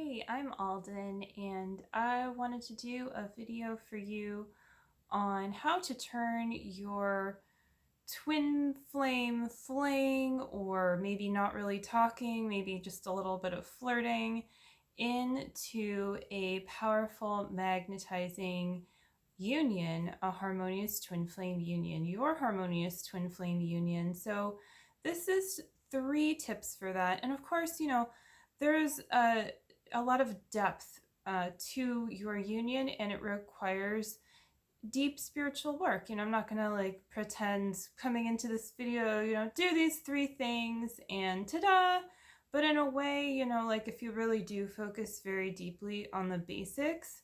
Hey, I'm Aldyn, and I wanted to do a video for you on how to turn your twin flame fling, or maybe not really talking, maybe just a little bit of flirting, into a powerful magnetizing union, a harmonious twin flame union, your harmonious twin flame union. So this is 3 tips for that. And of course, there's a lot of depth to your union, and it requires deep spiritual work. I'm not gonna like pretend coming into this video, do these 3 things and ta-da. But in a way, like if you really do focus very deeply on the basics,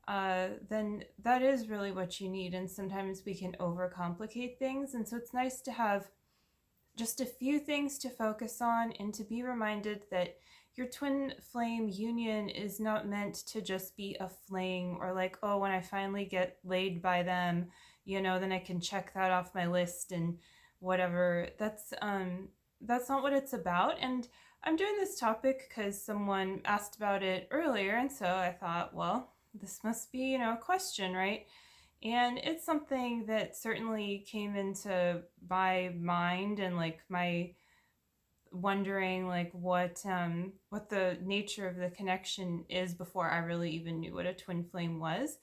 then that is really what you need. And sometimes we can overcomplicate things. And so it's nice to have just a few things to focus on and to be reminded that your twin flame union is not meant to just be a fling, or like, oh, when I finally get laid by them, then I can check that off my list and whatever. That's not what it's about. And I'm doing this topic because someone asked about it earlier, and so I thought, well, this must be, a question, right? And it's something that certainly came into my mind, and like my wondering like what the nature of the connection is before I really even knew what a twin flame was.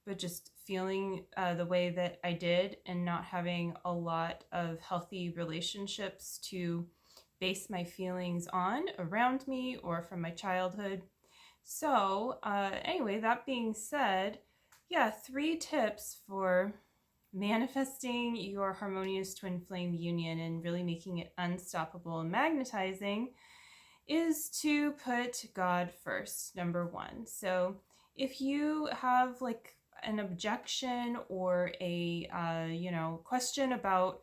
But just feeling the way that I did, and not having a lot of healthy relationships to base my feelings on around me or from my childhood. So anyway, that being said, yeah, 3 tips for manifesting your harmonious twin flame union and really making it unstoppable and magnetizing is to put God first, number 1. So if you have like an objection or a question about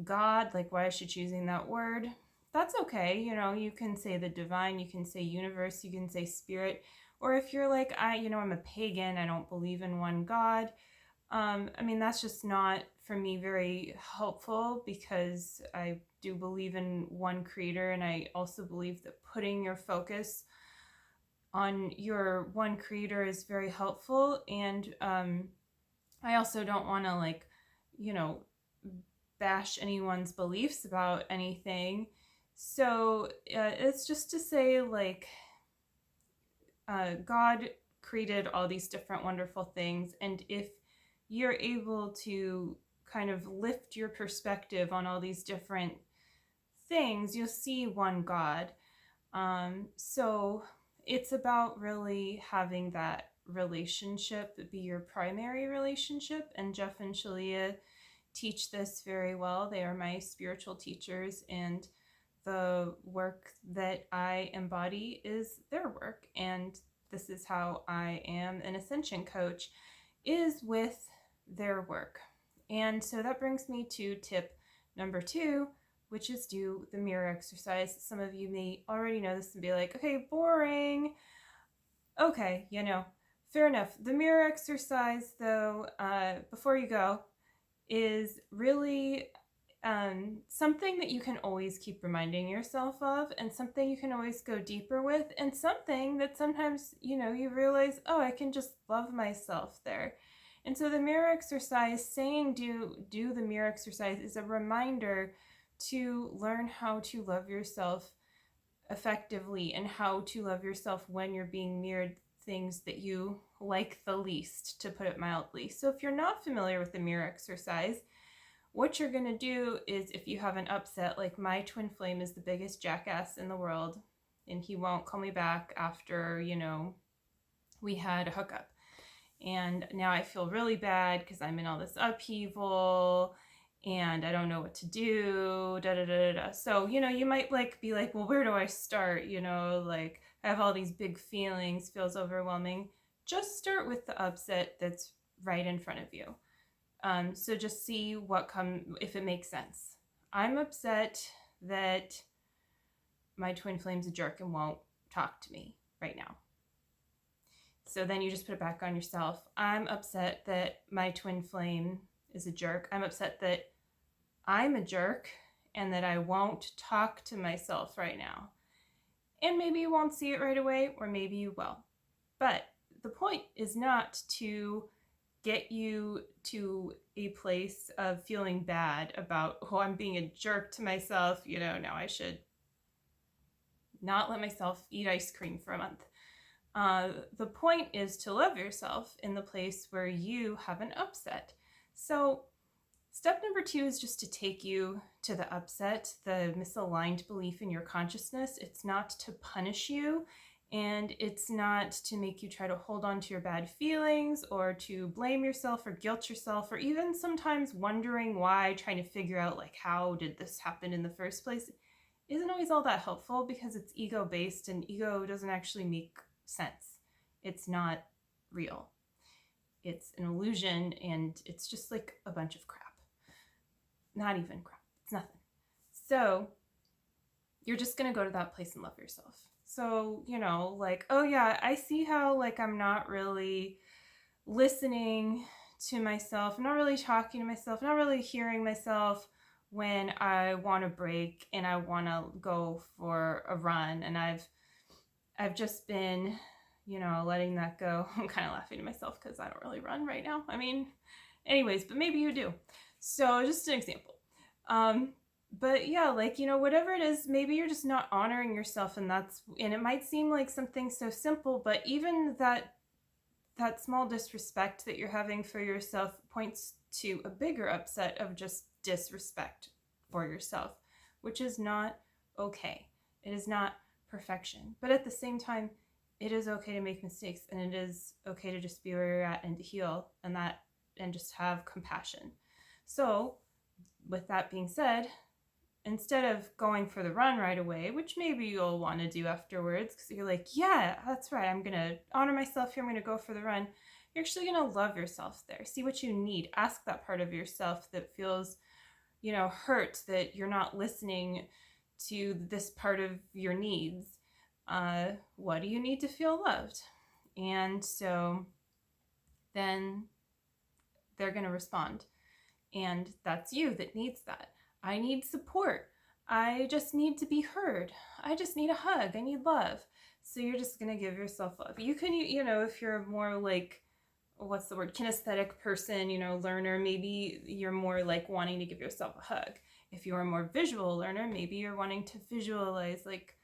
God, like why is she choosing that word, that's okay. You can say the divine, you can say universe, you can say spirit. Or if you're like, I'm a pagan, I don't believe in one God, that's just not, for me, very helpful, because I do believe in one creator, and I also believe that putting your focus on your one creator is very helpful. And I also don't want to bash anyone's beliefs about anything. So it's just to say, like, God created all these different wonderful things, and if you're able to kind of lift your perspective on all these different things, you'll see one God. So it's about really having that relationship be your primary relationship. And Jeff and Shalia teach this very well. They are my spiritual teachers, and the work that I embody is their work. And this is how I am an ascension coach, is with their work. And so that brings me to tip number 2, which is do the mirror exercise. Some of you may already know this and be like, okay, boring. Okay, fair enough. The mirror exercise, though, before you go, is really something that you can always keep reminding yourself of, and something you can always go deeper with, and something that sometimes, you realize, oh, I can just love myself there. And so the mirror exercise, saying do the mirror exercise, is a reminder to learn how to love yourself effectively, and how to love yourself when you're being mirrored things that you like the least, to put it mildly. So if you're not familiar with the mirror exercise, what you're going to do is, if you have an upset, like my twin flame is the biggest jackass in the world, and he won't call me back after, we had a hookup. And now I feel really bad because I'm in all this upheaval and I don't know what to do, da da da da. So, you might be like, well, where do I start? Like, I have all these big feelings, feels overwhelming. Just start with the upset that's right in front of you. So just see if it makes sense. I'm upset that my twin flame's a jerk and won't talk to me right now. So then you just put it back on yourself. I'm upset that my twin flame is a jerk. I'm upset that I'm a jerk and that I won't talk to myself right now. And maybe you won't see it right away, or maybe you will. But the point is not to get you to a place of feeling bad about, oh, I'm being a jerk to myself, now I should not let myself eat ice cream for a month. The point is to love yourself in the place where you have an upset. So step number 2 is just to take you to the upset, the misaligned belief in your consciousness. It's not to punish you, and it's not to make you try to hold on to your bad feelings or to blame yourself or guilt yourself, or even sometimes wondering why, trying to figure out like, how did this happen in the first place? Isn't always all that helpful, because it's ego-based, and ego doesn't actually make sense. It's not real. It's an illusion, and it's just like a bunch of crap. Not even crap. It's nothing. So you're just going to go to that place and love yourself. So, like, oh yeah, I see how like I'm not really listening to myself. I'm not really talking to myself. I'm not really hearing myself when I want to break and I want to go for a run. And I've just been, letting that go. I'm kind of laughing to myself because I don't really run right now. I mean, anyways, but maybe you do. So just an example. But yeah, like, whatever it is, maybe you're just not honoring yourself, and it might seem like something so simple, but even that small disrespect that you're having for yourself points to a bigger upset of just disrespect for yourself, which is not okay. It is not perfection. But at the same time, it is okay to make mistakes, and it is okay to just be where you're at and to heal and just have compassion. So with that being said, instead of going for the run right away, which maybe you'll want to do afterwards because you're like, yeah, that's right, I'm going to honor myself here, I'm going to go for the run. You're actually going to love yourself there. See what you need. Ask that part of yourself that feels, hurt, that you're not listening to this part of your needs. What do you need to feel loved? And so then they're going to respond. And that's you that needs that. I need support. I just need to be heard. I just need a hug. I need love. So you're just going to give yourself love. You can, if you're more like, what's the word, kinesthetic person, learner, maybe you're more like wanting to give yourself a hug. If you're a more visual learner, maybe you're wanting to visualize like,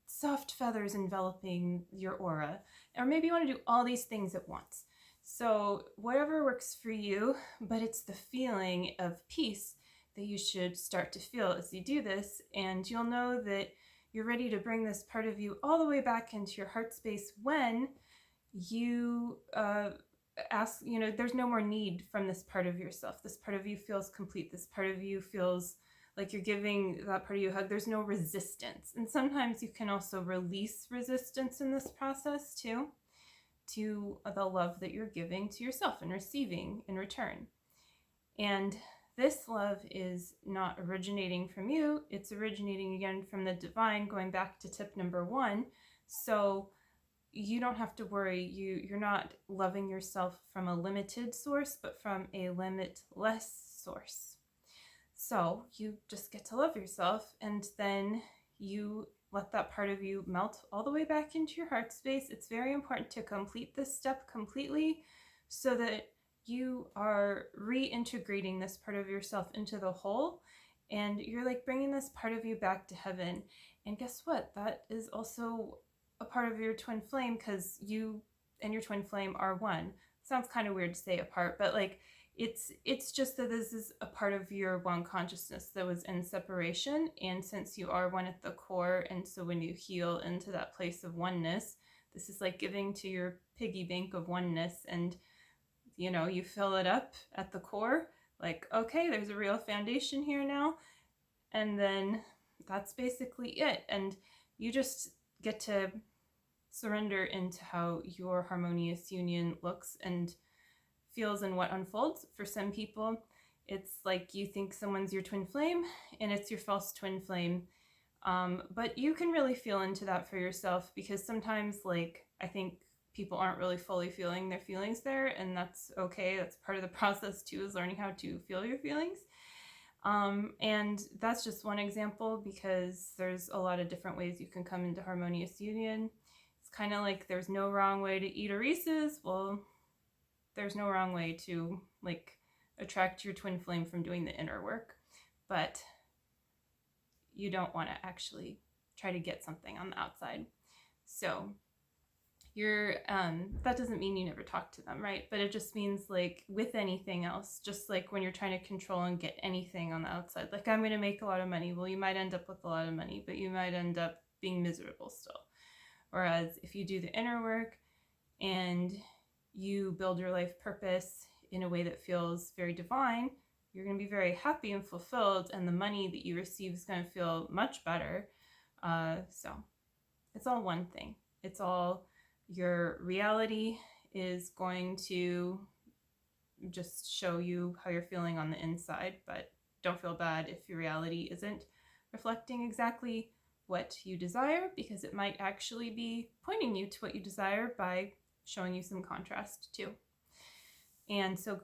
soft feathers enveloping your aura. Or maybe you want to do all these things at once. So whatever works for you, but it's the feeling of peace that you should start to feel as you do this, and you'll know that you're ready to bring this part of you all the way back into your heart space when you ask, there's no more need from this part of yourself. This part of you feels complete. This part of you feels like you're giving that part of you a hug. There's no resistance. And sometimes you can also release resistance in this process too, to the love that you're giving to yourself and receiving in return. And this love is not originating from you. It's originating again from the divine, going back to tip number 1. So you don't have to worry. You're not loving yourself from a limited source, but from a limitless source. So you just get to love yourself, and then you let that part of you melt all the way back into your heart space. It's very important to complete this step completely so that you are reintegrating this part of yourself into the whole, and you're like bringing this part of you back to heaven. And guess what? That is also a part of your twin flame, because you and your twin flame are one. Sounds kind of weird to say apart, but like it's just that this is a part of your one consciousness that was in separation. And since you are one at the core, and so when you heal into that place of oneness, this is like giving to your piggy bank of oneness, and you fill it up at the core, like, okay, there's a real foundation here now. And then that's basically it. And you just get to surrender into how your harmonious union looks and feels and what unfolds. For some people, it's like you think someone's your twin flame and it's your false twin flame. But you can really feel into that for yourself, because sometimes, like, I think people aren't really fully feeling their feelings there, and that's okay. That's part of the process too, is learning how to feel your feelings. And that's just one example, because there's a lot of different ways you can come into harmonious union. It's kind of like there's no wrong way to eat a Reese's. Well, there's no wrong way to like attract your twin flame from doing the inner work, but you don't want to actually try to get something on the outside. So you're that doesn't mean you never talk to them, right? But it just means, like with anything else, just like when you're trying to control and get anything on the outside, like I'm going to make a lot of money. Well, you might end up with a lot of money, but you might end up being miserable still. Whereas if you do the inner work and you build your life purpose in a way that feels very divine, you're going to be very happy and fulfilled, and the money that you receive is going to feel much better. So it's all one thing. It's all, your reality is going to just show you how you're feeling on the inside, but don't feel bad if your reality isn't reflecting exactly what you desire, because it might actually be pointing you to what you desire by showing you some contrast too. And so,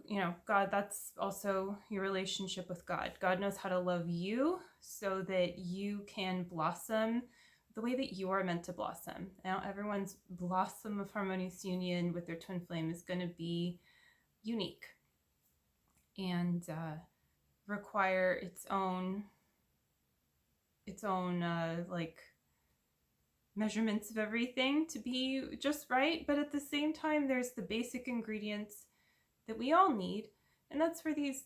God, that's also your relationship with God. God knows how to love you so that you can blossom the way that you are meant to blossom. Now, everyone's blossom of harmonious union with their twin flame is going to be unique and require its own like measurements of everything to be just right. But at the same time, there's the basic ingredients that we all need, and that's where these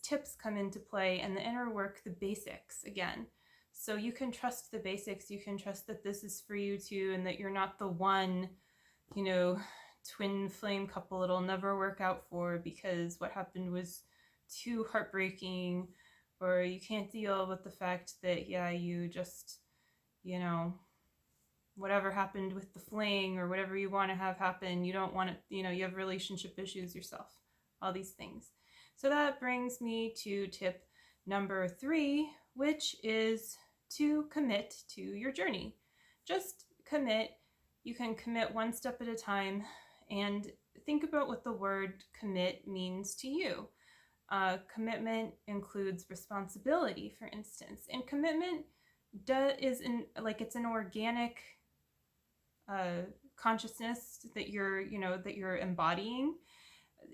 tips come into play, and the inner work, the basics again. So you can trust the basics. You can trust that this is for you too, and that you're not the one, twin flame couple it'll never work out for because what happened was too heartbreaking, or you can't deal with the fact that, you just, whatever happened with the fling or whatever you want to have happen, you don't want it, you have relationship issues yourself, all these things. So that brings me to tip number 3, which is to commit to your journey. Just commit. You can commit one step at a time, and think about what the word commit means to you. Commitment includes responsibility, for instance, and commitment it's an organic consciousness that you're embodying.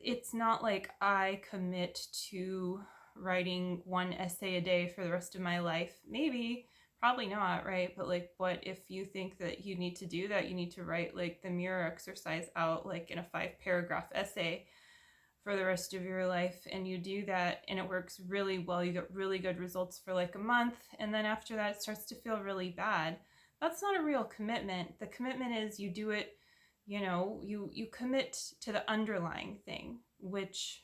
It's not like I commit to writing one essay a day for the rest of my life. Maybe, probably not, right? But like, what if you think that you need to do that? You need to write like the mirror exercise out like in a 5-paragraph essay for the rest of your life, and you do that and it works really well. You get really good results for like a month, and then after that it starts to feel really bad. That's not a real commitment. The commitment is you do it, you commit to the underlying thing, which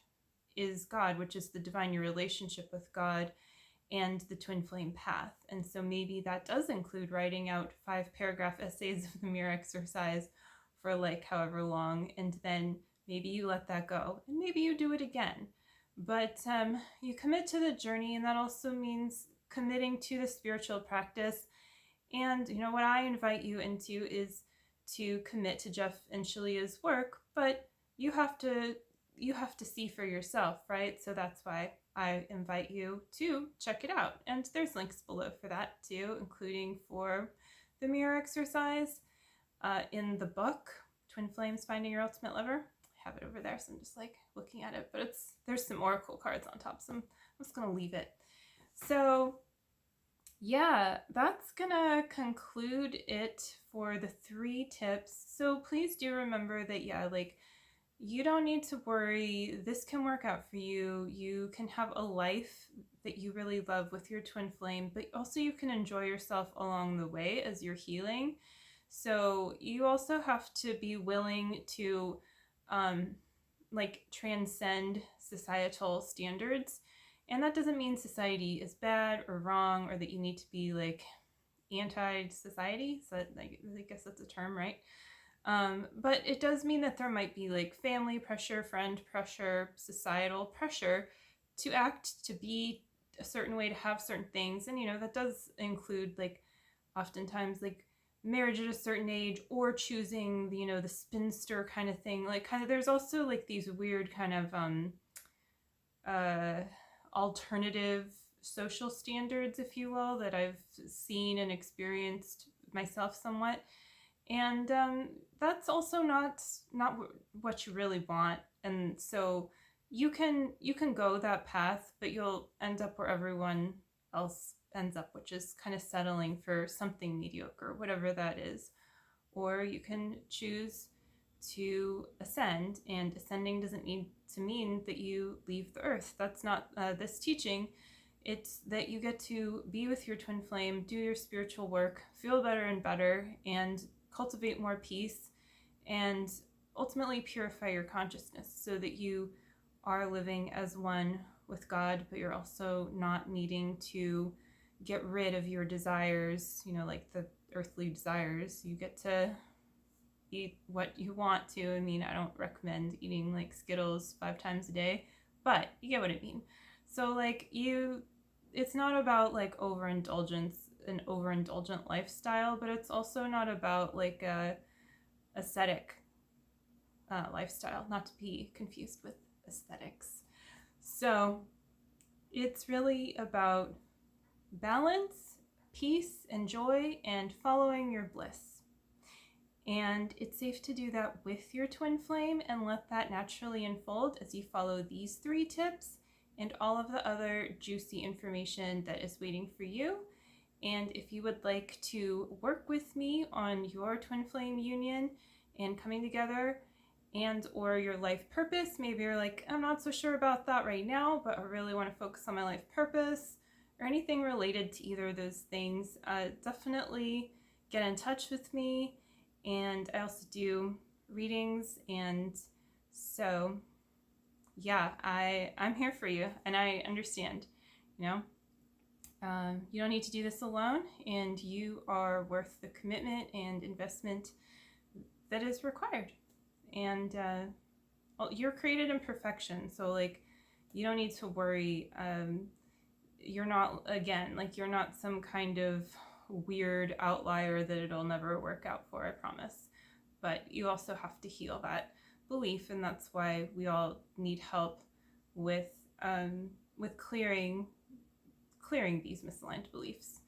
is God, which is the divine, your relationship with God and the twin flame path. And so maybe that does include writing out 5-paragraph essays of the mirror exercise for like however long, and then maybe you let that go, and maybe you do it again. But you commit to the journey, and that also means committing to the spiritual practice. And what I invite you into is to commit to Jeff and Shalia's work, but you have to see for yourself, right? So that's why I invite you to check it out. And there's links below for that too, including for the mirror exercise in the book, Twin Flames, Finding Your Ultimate Lover. I have it over there, so I'm just like looking at it, but there's some oracle cards on top, so I'm just going to leave it. So yeah, that's gonna conclude it for the 3 tips. So please do remember that, you don't need to worry. This can work out for you. You can have a life that you really love with your twin flame, but also you can enjoy yourself along the way as you're healing. So you also have to be willing to transcend societal standards. And that doesn't mean society is bad or wrong, or that you need to be like anti-society. So I guess that's a term, right? But it does mean that there might be like family pressure, friend pressure, societal pressure to act, to be a certain way, to have certain things. And, that does include like oftentimes like marriage at a certain age, or choosing the spinster kind of thing. There's also like these weird kind of alternative social standards, if you will, that I've seen and experienced myself somewhat. And that's also not what you really want. And so you can go that path, but you'll end up where everyone else ends up, which is kind of settling for something mediocre, whatever that is. Or you can choose to ascend, and ascending doesn't need to mean that you leave the earth. That's not this teaching. It's that you get to be with your twin flame, do your spiritual work, feel better and better, and cultivate more peace, and ultimately purify your consciousness so that you are living as one with God, but you're also not needing to get rid of your desires, like the earthly desires. You get to eat what you want to. I mean, I don't recommend eating like Skittles 5 times a day, but you get what I mean. So like it's not about like overindulgence, an overindulgent lifestyle, but it's also not about like a ascetic lifestyle, not to be confused with aesthetics. So it's really about balance, peace, and joy, and following your bliss. And it's safe to do that with your twin flame and let that naturally unfold as you follow these 3 tips and all of the other juicy information that is waiting for you. And if you would like to work with me on your twin flame union and coming together, and or your life purpose, maybe you're like, I'm not so sure about that right now, but I really want to focus on my life purpose, or anything related to either of those things, definitely get in touch with me. And I also do readings, and so yeah, I'm here for you, and I understand, you don't need to do this alone, and you are worth the commitment and investment that is required. And you're created in perfection, so like you don't need to worry. You're not, again, like you're not some kind of weird outlier that it'll never work out for, I promise. But you also have to heal that belief, and that's why we all need help with clearing these misaligned beliefs.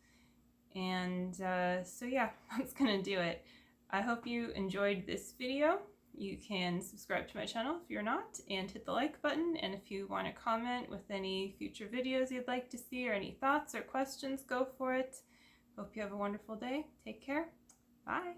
And so yeah, that's gonna do it. I hope you enjoyed this video. You can subscribe to my channel if you're not, and hit the like button. And if you want to comment with any future videos you'd like to see, or any thoughts or questions, go for it. Hope you have a wonderful day. Take care. Bye.